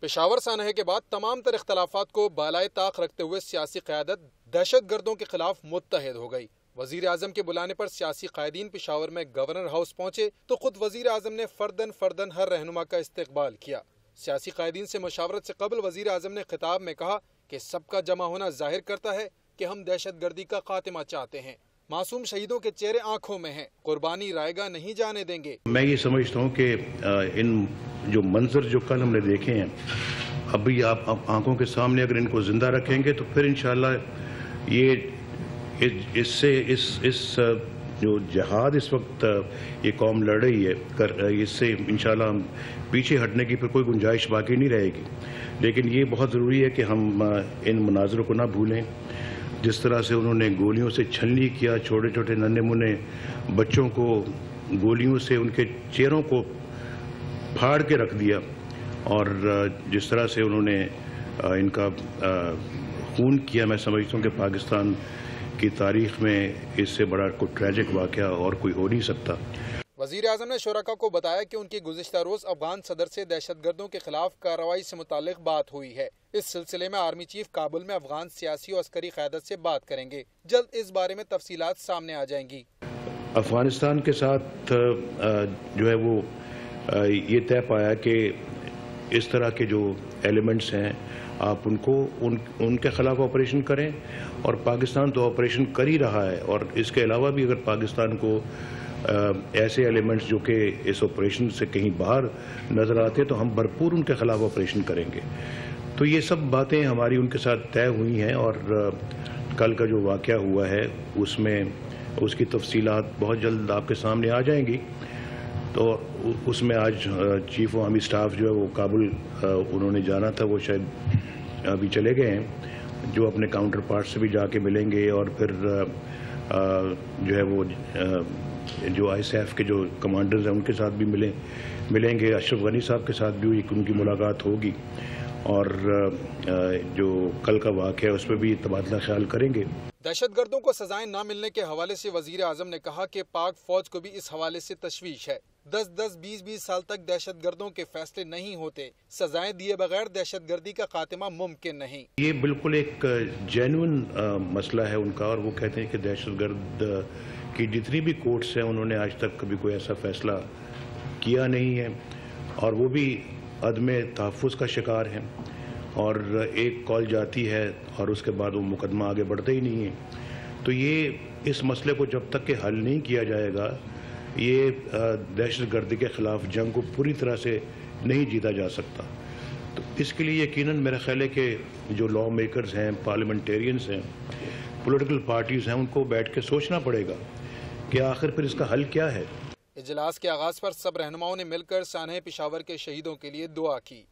پشاور سانحے کے بعد تمام تر اختلافات کو بالائے طاق رکھتے ہوئے سیاسی قیادت دہشت گردوں کے خلاف متحد ہو گئی۔ وزیر اعظم کے بلانے پر سیاسی قائدین پشاور میں گورنر ہاؤس پہنچے تو خود وزیر اعظم نے فردن ہر رہنما کا استقبال کیا۔ سیاسی قائدین سے مشاورت سے قبل وزیر اعظم نے خطاب میں کہا کہ سب کا جمع ہونا ظاہر کرتا ہے کہ ہم دہشت گردی کا خاتمہ چاہتے ہیں۔ معصوم شہیدوں کے چہرے آنکھوں میں ہیں، قربانی رائے گا نہیں جانے دیں گے۔ میں یہ سمجھتا ہوں کہ ان جو منظر جو کل ہم نے دیکھے ہیں، ابھی آپ آنکھوں کے سامنے اگر ان کو زندہ رکھیں گے تو پھر انشاءاللہ اس جو جہاد اس وقت یہ قوم لڑ رہی ہے، اس سے انشاءاللہ ہم پیچھے ہٹنے کی پھر کوئی گنجائش باقی نہیں رہے گی۔ لیکن یہ بہت ضروری ہے کہ ہم ان مناظروں کو نہ بھولیں۔ جس طرح سے انہوں نے گولیوں سے چھلنی کیا، چھوٹے چھوٹے ننھے منھے بچوں کو گولیوں سے ان کے چہروں کو پھاڑ کے رکھ دیا، اور جس طرح سے انہوں نے ان کا خون کیا، میں سمجھتا ہوں کہ پاکستان کی تاریخ میں اس سے بڑا کوئی ٹریجک واقعہ اور کوئی ہو نہیں سکتا۔ وزیر اعظم نے شرکاء کو بتایا کہ ان کی گزشتہ روز افغان صدر سے دہشت گردوں کے خلاف کارروائی سے متعلق بات ہوئی ہے۔ اس سلسلے میں آرمی چیف کابل میں افغان سیاسی اور عسکری قیادت سے بات کریں گے۔ جلد اس بارے میں تفصیلات سامنے آ جائیں گی۔ افغانستان کے ساتھ جو ہے وہ یہ طے پایا کہ اس طرح کے جو ایلیمنٹس ہیں آپ ان کے خلاف آپریشن کریں، اور پاکستان تو آپریشن کر ہی رہا ہے، اور اس کے علاوہ بھی اگر پاکستان کو ایسے ایلیمنٹس جو کہ اس آپریشن سے کہیں باہر نظر آتے تو ہم بھرپور ان کے خلاف آپریشن کریں گے۔ تو یہ سب باتیں ہماری ان کے ساتھ طے ہوئی ہیں، اور کل کا جو واقعہ ہوا ہے اس میں اس کی تفصیلات بہت جلد آپ کے سامنے آ جائیں گی۔ تو اس میں آج چیف آرمی سٹاف جو ہے وہ کابل انہوں نے جانا تھا، وہ شاید ابھی چلے گئے ہیں، جو اپنے کاؤنٹر پارٹ سے بھی جا کے ملیں گے، اور پھر جو ہے وہ جو آئی ایس ایف کے جو کمانڈرز ہیں ان کے ساتھ بھی ملیں گے۔ اشرف غنی صاحب کے ساتھ بھی ان کی ملاقات ہوگی، اور جو کل کا واقعہ ہے اس پہ بھی تبادلہ خیال کریں گے۔ دہشت گردوں کو سزائیں نہ ملنے کے حوالے سے وزیر اعظم نے کہا کہ پاک فوج کو بھی اس حوالے سے تشویش ہے۔ 10-20 سال تک دہشت گردوں کے فیصلے نہیں ہوتے، سزائیں دیے بغیر دہشت گردی کا خاتمہ ممکن نہیں۔ یہ بالکل ایک جینوئن مسئلہ ہے ان کا، اور وہ کہتے ہیں کہ دہشت گرد کی جتنی بھی کورٹس ہیں انہوں نے آج تک کبھی کوئی ایسا فیصلہ کیا نہیں ہے، اور وہ بھی عدم تحفظ کا شکار ہیں، اور ایک کال جاتی ہے اور اس کے بعد وہ مقدمہ آگے بڑھتا ہی نہیں ہے۔ تو یہ اس مسئلے کو جب تک کہ حل نہیں کیا جائے گا، یہ دہشت گردی کے خلاف جنگ کو پوری طرح سے نہیں جیتا جا سکتا۔ تو اس کے لیے یقیناً میرا خیال ہے کہ جو لا میکرز ہیں، پارلیمنٹیرینز ہیں، پولیٹیکل پارٹیز ہیں، ان کو بیٹھ کے سوچنا پڑے گا کہ آخر پھر اس کا حل کیا ہے۔ اجلاس کے آغاز پر سب رہنماؤں نے مل کر سانحہ پشاور کے شہیدوں کے لیے دعا کی۔